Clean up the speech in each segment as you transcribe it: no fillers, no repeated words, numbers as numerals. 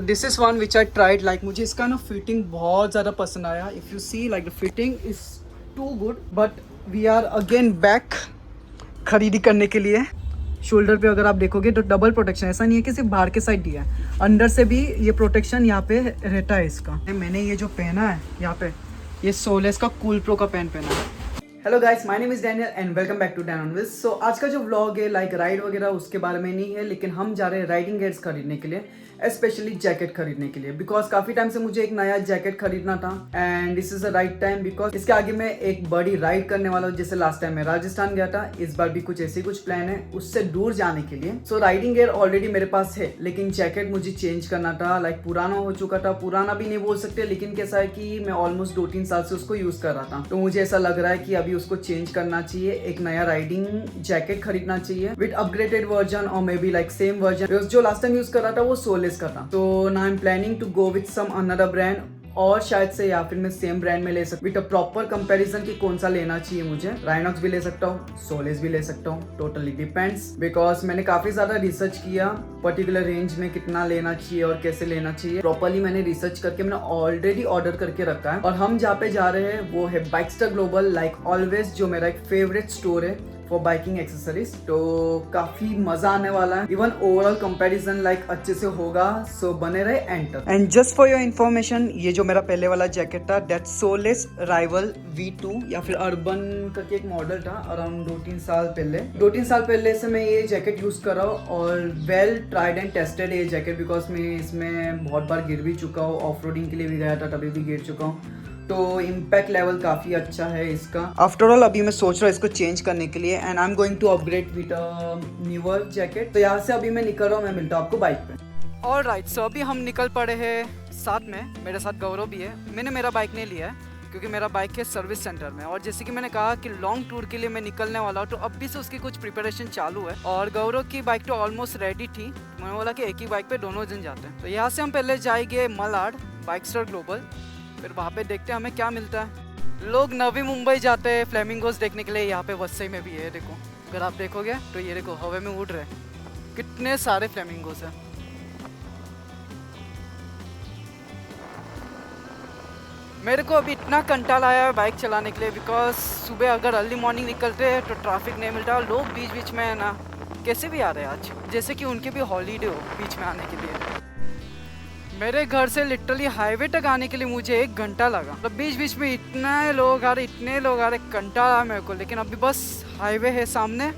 This is one which I tried, like मुझे इसका ना फिटिंग बहुत ज़्यादा पसंद आया. If you see like the fitting is too good. But we are again back खरीदी करने के लिए. शोल्डर पे अगर आप देखोगे तो डबल प्रोटेक्शन, ऐसा नहीं है कि सिर्फ बाहर के साइड दिया है, अंदर से भी ये प्रोटेक्शन यहाँ पे रहता है इसका. मैंने ये जो पहना है यहाँ पे, ये सोलेस का कूल प्रो का पेन पहना है. Hello guys, my name is Daniel and welcome back to Dan on wiz. So आज का जो व्लॉग है लाइक राइड वगैरह उसके बारे में नहीं है, लेकिन हम जा रहे हैं राइडिंग गेयर्स खरीदने के लिए, स्पेशली जैकेट खरीदने के लिए. बिकॉज काफी टाइम से मुझे एक नया जैकेट खरीदना था and this is the right time. Because इसके आगे मैं एक बड़ी राइड करने वाला हूँ. जैसे लास्ट टाइम मैं राजस्थान गया था, इस बार भी कुछ ऐसी कुछ प्लान है उससे दूर जाने के लिए. सो राइडिंग गेयर ऑलरेडी मेरे पास है, लेकिन जैकेट मुझे चेंज करना था. लाइक पुराना हो चुका था, पुराना भी नहीं बोल सकते, लेकिन कैसा है कि मैं ऑलमोस्ट 2-3 साल से उसको यूज कर रहा था. तो मुझे ऐसा लग रहा है कि अभी उसको चेंज करना चाहिए, एक नया राइडिंग जैकेट खरीदना चाहिए विद अपग्रेडेड वर्जन और may be like same version. जो लास्ट टाइम यूज कर रहा था वो सोलेस का था. तो now I'm planning to go with some another brand, और शायद से या फिर मैं सेम ब्रांड में ले सकता हूँ. विद अ प्रॉपर कंपैरिजन कि कौन सा लेना चाहिए मुझे. राइनॉक्स भी ले सकता हूँ, सोलेस भी ले सकता हूँ, टोटली डिपेंड्स. बिकॉज मैंने काफी ज्यादा रिसर्च किया पर्टिकुलर रेंज में कितना लेना चाहिए और कैसे लेना चाहिए. प्रॉपरली मैंने रिसर्च करके मैंने ऑलरेडी ऑर्डर करके रखा है. और हम जहाँ पे जा रहे हैं वो है बाइकस्टर ग्लोबल, लाइक ऑलवेज, जो मेरा एक फेवरेट स्टोर है फॉर बाइकिंग एक्सेसरीज. तो काफी मजा आने वाला है. इवन ओवरऑल कंपैरिजन लाइक अच्छे से होगा. सो बने रहे एंड तक. And just for your information, ये जो मेरा पहले वाला जैकेट था दैट सोलेस राइवल V2 या फिर अर्बन करके एक मॉडल था अराउंड 2-3 साल पहले. 2-3 साल पहले से मैं ये जैकेट यूज कर रहा हूँ और वेल ट्राइड एंड टेस्टेड ये जैकेट. बिकॉज मैं इसमें बहुत बार गिर भी चुका हूँ, ऑफ रोडिंग के लिए भी गया था तभी भी गिर चुका हूँ. तो इम्पैक्ट लेवल काफी अच्छा है इसका. आफ्टर ऑल अभी मैं सोच रहा हूँ इसको चेंज करने के लिए and I am going to upgrade with newer jacket. तो यहाँ से अभी मैं निकल रहा हूँ, मैं मिलता हूँ आपको बाइक पे. ऑलराइट, सो अभी हम निकल पड़े हैं साथ में. मेरे साथ गौरव भी है. मैंने मेरा बाइक नहीं लिया है क्योंकि मेरा बाइक है सर्विस सेंटर में. और जैसे कि मैंने कहा कि लॉन्ग टूर के लिए मैं निकलने वाला हूँ, तो अब भी से उसकी कुछ प्रिपरेशन चालू है. और गौरव की बाइक तो ऑलमोस्ट रेडी थी. मैंने बोला कि एक ही बाइक पे दोनों जन जाते हैं. तो यहाँ से हम पहले जाएंगे मलाड बाइकस्टर ग्लोबल, फिर वहाँ पे देखते हैं हमें क्या मिलता है. लोग नवी मुंबई जाते हैं फ्लेमिंगोस देखने के लिए. यहाँ पे वसई में भी है, देखो. अगर आप देखोगे तो ये देखो हवा में उड़ रहे कितने सारे फ्लेमिंगोस हैं. मेरे को अभी इतना कंटाल आया है बाइक चलाने के लिए. बिकॉज सुबह अगर अर्ली मॉर्निंग निकलते हैं तो ट्रैफिक नहीं मिलता. लोग बीच बीच में है ना कैसे भी आ रहे हैं आज, जैसे कि उनके भी हॉलीडे हो बीच में आने के लिए. मेरे घर से लिटरली हाईवे तक आने के लिए मुझे 1 घंटा लगा. मतलब बीच बीच में इतने लोग आ रहे घंटा आ मेरे को. लेकिन अभी बस हाईवे है सामने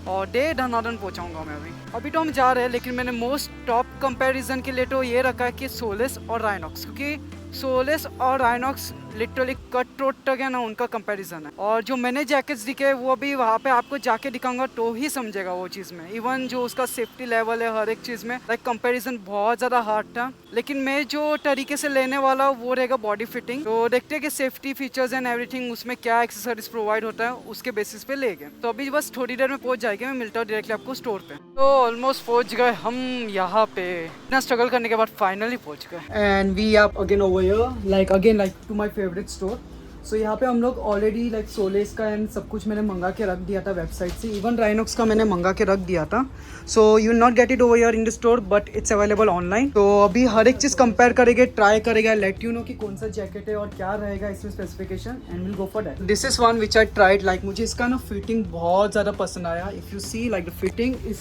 और डे धनाधन पहुंचाऊंगा मैं अभी तो हम जा रहे हैं. लेकिन मैंने मोस्ट टॉप कंपैरिजन के लिए तो ये रखा है कि सोलेस और राइनॉक्स, क्योंकि सोलेस और राइनॉक्स लिटरली कट थ्रोट तक है ना उनका कंपैरिजन है. और जो मैंने जैकेट्स दिखे वो अभी वहाँ पे आपको जाके दिखाऊंगा तो ही समझेगा वो चीज़ में. इवन जो उसका सेफ्टी लेवल है हर एक चीज़ में लाइक कंपैरिजन बहुत ज़्यादा हार्ड था. लेकिन मैं जो तरीके से लेने वाला हूँ वो रहेगा बॉडी फिटिंग. तो देखते हैं कि सेफ्टी फीचर्स एंड एवरीथिंग उसमें क्या एक्सेसरीज प्रोवाइड होता है, उसके बेसिस पे लेंगे. तो अभी बस थोड़ी देर में पहुँच जाएंगे. मैं मिलता हूँ डायरेक्टली आपको स्टोर पे. तो ऑलमोस्ट पहुँच गए हम यहाँ पे. इतना स्ट्रगल करने के बाद फाइनली पहुँच गए. And we are again over here like to my favourite store. So यहाँ पे हम लोग ऑलरेडी लाइक सोलेस का एंड सब कुछ मैंने मंगा के रख दिया था वेबसाइट से. इवन राइनॉक्स का मैंने मंगा के रख दिया था. So you not get it over here in the store but it's available online. तो अभी हर एक चीज़ कंपेयर करेंगे, ट्राई करेगा, लेट यू नो कि कौन सा जैकेट है और क्या रहेगा इसमें specification and will go for that. This is one which I tried. Like मुझे इसका ना फिटिंग बहुत ज़्यादा पसंद आया. If you see like the fitting is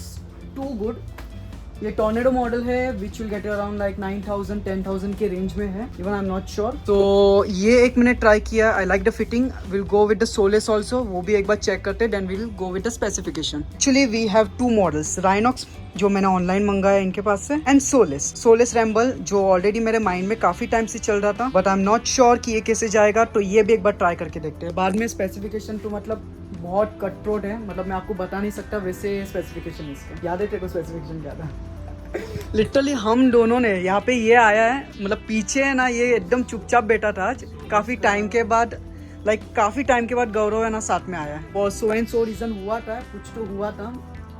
too good. ये टॉर्नेडो मॉडल है which will get around like 9,000-10,000 के रेंज में है. Even I am not sure. तो ये एक मैंने ट्राई किया. I like the fitting. Will go with the Solace also. वो भी एक बार चेक करते then will go with the specification. Actually we have 2 models, Rynox जो मैंने ऑनलाइन मंगाया इनके पास से, एंड सोलेस रैम्बल जो ऑलरेडी मेरे माइंड में काफी टाइम से चल रहा था. But I am not sure कि ये कैसे जाएगा. तो ये भी एक बार ट्राई करके देखते हैं. बाद में स्पेसिफिकेशन तो मतलब बहुत कट थ्रोट है. मतलब मैं आपको बता नहीं सकता वैसे स्पेसिफिकेशन इसका. याद है तेरे को स्पेसिफिकेशन क्या था? लिटरली हम दोनों ने यहाँ पे ये आया है, मतलब पीछे है ना ये एकदम चुपचाप बैठा था आज. काफ़ी टाइम के बाद गौरव है ना साथ में आया है. और सो एंड सो रीज़न हुआ था, कुछ तो हुआ था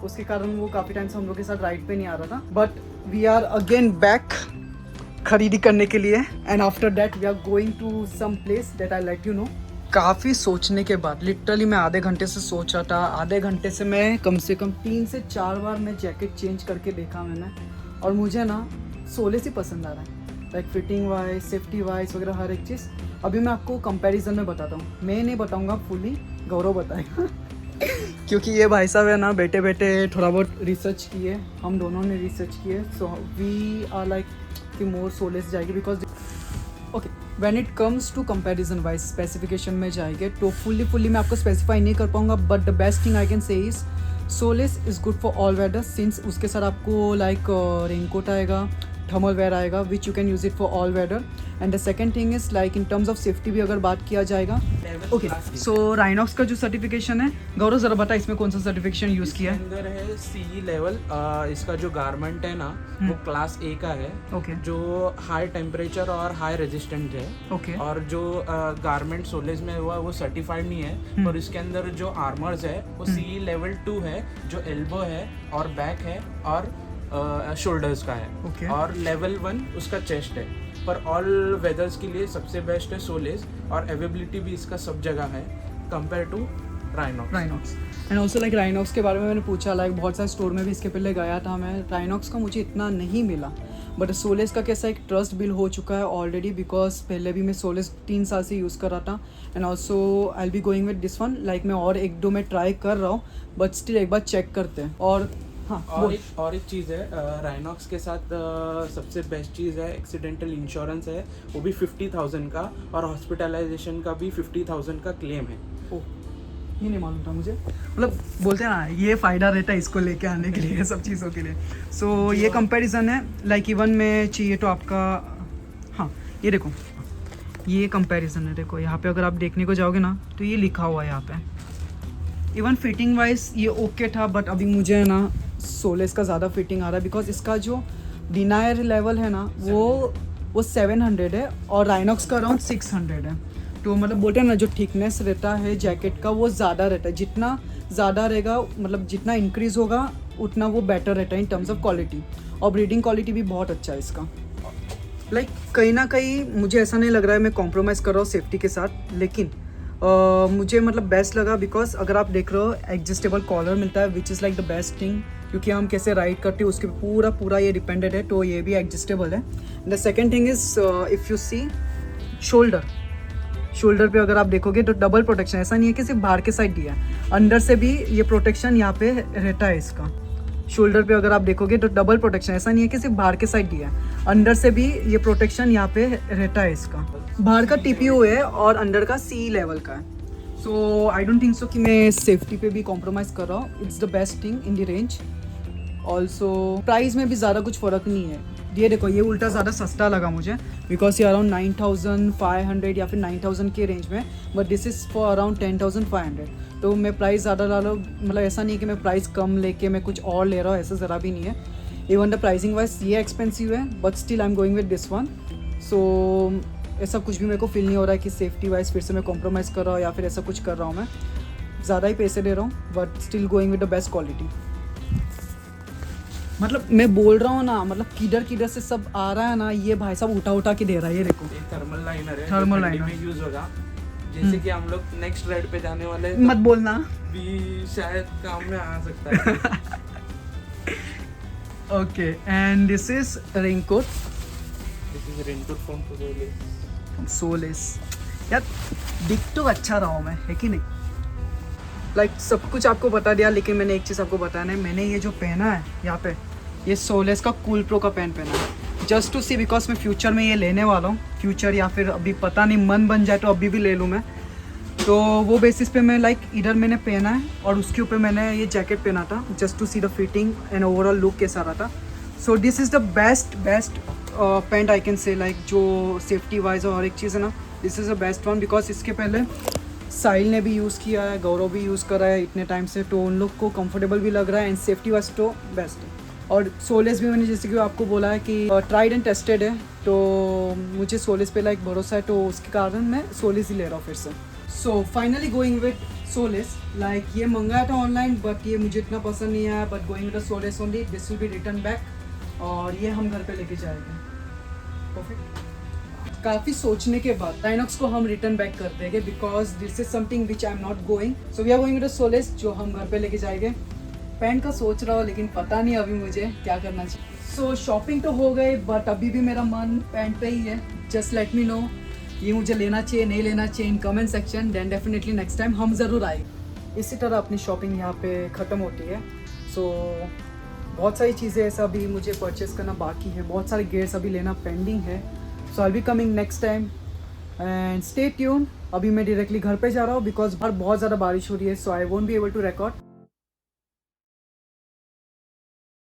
उसके कारण वो काफ़ी टाइम से हम लोग के साथ राइड पे नहीं आ रहा था. But we are again back खरीदी करने के लिए. And after that we are going to some place that I let you know. काफ़ी सोचने के बाद लिटरली मैं आधे घंटे से सोच रहा था. आधे घंटे से मैं कम से कम 3 से 4 बार मैं जैकेट चेंज करके देखा मैंने. और मुझे ना सोलेस ही पसंद आ रहा है, like fitting wise, safety wise वगैरह हर एक चीज़। अभी मैं आपको कंपैरिजन में बताता हूँ, मैं नहीं बताऊँगा फुली, गौरव बताएगा क्योंकि ये भाई साहब है ना बैठे बैठे थोड़ा बहुत रिसर्च किए, हम दोनों ने रिसर्च किए, सो वी आर लाइक कि मोर सोलेस जाएगी because okay when it comes to comparison wise specification में जाएंगे तो फुल्ली मैं आपको स्पेसिफाई नहीं कर पाऊंगा, but the best thing I can say is Solace is good for all weather, since उसके साथ आपको लाइक रेनकोट आएगा, थर्मल वेयर आएगा which you can use it for all weather. And the second thing is like in terms of safety भी अगर बात किया जाएगा, ओके सो राइनॉक्स का जो सर्टिफिकेशन है, गौरव ज़रा बता इसमें कौन सा सर्टिफिकेशन यूज़ किया है? अंदर है CE लेवल, इसका जो गारमेंट है ना वो क्लास A का है, ओके जो हाई टेम्परेचर और हाई रेजिस्टेंट है। ओके और जो गारमेंट सोलेज में हुआ वो सर्टिफाइड नहीं है, और इसके अंदर जो आर्मर्स है वो CE लेवल 2 है, जो एल्बो है और बैक है और शोल्डर्स का है। Okay. और लेवल 1 उसका चेस्ट है। पर ऑल वेदर्स के लिए सबसे बेस्ट है सोलेज, और अवेबिलिटी भी इसका सब जगह है compare to Rynox. And also like Rynox के बारे में मैंने पूछा, लाइक बहुत सारे स्टोर में भी इसके पहले गया था मैं, राइनॉक्स का मुझे इतना नहीं मिला, बट सोलेस का कैसा एक ट्रस्ट बिल हो चुका है ऑलरेडी, बिकॉज पहले भी मैं सोलेस 3 साल से यूज़ कर रहा था। And also I will be going with this one, like मैं और 1-2 में ट्राई कर रहा हूँ, बट स्टिल एक बार चेक करते हैं। और हाँ और एक चीज़ है, राइनॉक्स के साथ सबसे बेस्ट चीज़ है एक्सीडेंटल इंश्योरेंस है, वो भी 50,000 का, और हॉस्पिटलाइजेशन का भी 50,000 का क्लेम है। ओह, ये नहीं मालूम था मुझे, मतलब बोलते हैं ना ये फ़ायदा रहता है इसको लेके आने के लिए सब चीज़ों के लिए। सो ये कंपैरिजन है, लाइक इवन में चाहिए तो आपका, हाँ ये देखो ये कंपैरिजन है, देखो यहाँ पे अगर आप देखने को जाओगे ना तो ये लिखा हुआ है यहाँ पे। इवन फिटिंग वाइज ये ओके था, बट अभी मुझे है ना सोलेस का ज़्यादा फिटिंग आ रहा है, बिकॉज इसका जो डिनायर लेवल है ना वो 700 है और राइनॉक्स का अराउंड 600 है। तो मतलब बोलते हैं ना जो थिकनेस रहता है जैकेट का वो ज़्यादा रहता है, जितना ज़्यादा रहेगा मतलब जितना इंक्रीज़ होगा उतना वो बेटर रहता है इन टर्म्स ऑफ क्वालिटी, और ब्रीडिंग क्वालिटी भी बहुत अच्छा है इसका। लाइक कहीं ना कहीं मुझे ऐसा नहीं लग रहा है मैं कॉम्प्रोमाइज़ कर रहा हूँ सेफ्टी के साथ, लेकिन मुझे मतलब बेस्ट लगा, बिकॉज अगर आप देख रहे हो एडजस्टेबल कॉलर मिलता है which is like the best thing, क्योंकि हम कैसे राइड करते हैं उसके पूरा ये डिपेंडेड है, तो ये भी एडजस्टेबल है। The second thing is if you see shoulder पे अगर आप देखोगे तो डबल प्रोटेक्शन, ऐसा नहीं है कि सिर्फ बाहर के साइड दिया है, अंदर से भी ये प्रोटेक्शन यहाँ पे रहता है इसका। शोल्डर पे अगर आप देखोगे तो डबल प्रोटेक्शन, ऐसा नहीं है कि सिर्फ बाहर के साइड दिया है, अंदर से भी ये प्रोटेक्शन यहाँ पे रहता है इसका। बाहर का TPU है और अंदर का CE लेवल का है। So I don't think so कि मैं सेफ्टी पे भी कॉम्प्रोमाइज़ कर रहा हूँ, it's the best thing in the range. Also price में भी ज़्यादा कुछ फ़र्क नहीं है। ये देखो ये उल्टा ज़्यादा सस्ता लगा मुझे, बिकॉज ये अराउंड 9,500 या फिर 9,000 के रेंज में, but this is for around 10,500। तो मैं प्राइस ज़्यादा ला रहा हूँ, मतलब ऐसा नहीं है कि मैं प्राइस कम लेके मैं कुछ और ले रहा हूँ, ऐसा ज़रा भी नहीं है। इवन द प्राइसिंग वाइज ये एक्सपेंसिव है, but still I am going with this one. So ऐसा कुछ भी मेरे को फील नहीं हो रहा है कि सेफ्टी वाइज फिर से मैं कॉम्प्रोमाइज़ कर रहा हूँ या फिर ऐसा कुछ कर रहा हूँ। मैं ज़्यादा ही पैसे दे रहा हूँ, but still going with the best quality. मतलब मैं बोल रहा हूँ ना, मतलब किधर से सब आ रहा है ना, ये भाई साहब उठा के दे रहा है। ये देखो ये थर्मल लाइनर है, थर्मल ठंडी लाइनर में यूज होगा, जैसे कि हम लोग नेक्स्ट राइड पे जाने वाले हैं, मत बोलना भी शायद काम में आ सकता है। Okay and this is raincoat, this is raincoat from solace. यार दिख तो अच्छा रहा हूँ मैं, है कि नहीं? लाइक सब कुछ आपको बता दिया, लेकिन मैंने एक चीज़ आपको बताना है, मैंने ये जो पहना है यहाँ पे, ये सोलेस का कूल प्रो का पेन पहना है, जस्ट टू सी, बिकॉज मैं फ्यूचर में ये लेने वाला हूँ, फ्यूचर या फिर अभी पता नहीं मन बन जाए तो अभी भी ले लूँ मैं। तो वो बेसिस पे मैं लाइक इधर मैंने पहना है और उसके ऊपर मैंने ये जैकेट पहना था, just to see the fitting and overall look कैसा रहा था। So this is the best pant I can say, like जो सेफ्टी वाइज और हर एक चीज़ है ना, this is the best one, because इसके पहले साहिल ने भी यूज़ किया है, गौरव भी यूज़ कर रहा है इतने टाइम से, तो उन लोग को कंफर्टेबल भी लग रहा है एंड सेफ्टी वाइज तो बेस्ट है। और सोलेस भी मैंने जैसे कि आपको बोला है कि ट्राइड एंड टेस्टेड है, तो मुझे सोलेस पे लाइक भरोसा है, तो उसके कारण मैं सोलेस ही ले रहा हूँ फिर से। So finally going with solace, like ये मंगाया था ऑनलाइन बट ये मुझे इतना पसंद नहीं आया, but going with solace only, this will be return back, और ये हम घर पे लेके जाएंगे। परफेक्ट। काफ़ी सोचने के बाद राइनॉक्स को हम रिटर्न बैक कर देंगे, because this is something which I am not going, so we are going with solace, जो हम घर पे लेके जाएंगे। पैंट का सोच रहा हूँ, लेकिन पता नहीं अभी मुझे क्या करना चाहिए। सो शॉपिंग तो हो गई, बट अभी भी मेरा मन पैंट पे ही है. जस्ट लेट मी नो ये मुझे लेना चाहिए नहीं लेना चाहिए in comment section. Then definitely next time हम ज़रूर आएंगे. इसी तरह अपनी शॉपिंग यहाँ पे ख़त्म होती है. सो बहुत सारी चीज़ें ऐसा अभी मुझे परचेस करना बाकी है, बहुत सारे गेयर्स अभी लेना पेंडिंग है. So I be coming next time and stay tune. अभी मैं डायरेक्टली घर पे जा रहा हूँ बिकॉज बाहर बहुत ज़्यादा बारिश हो रही है. So I won't be able to record.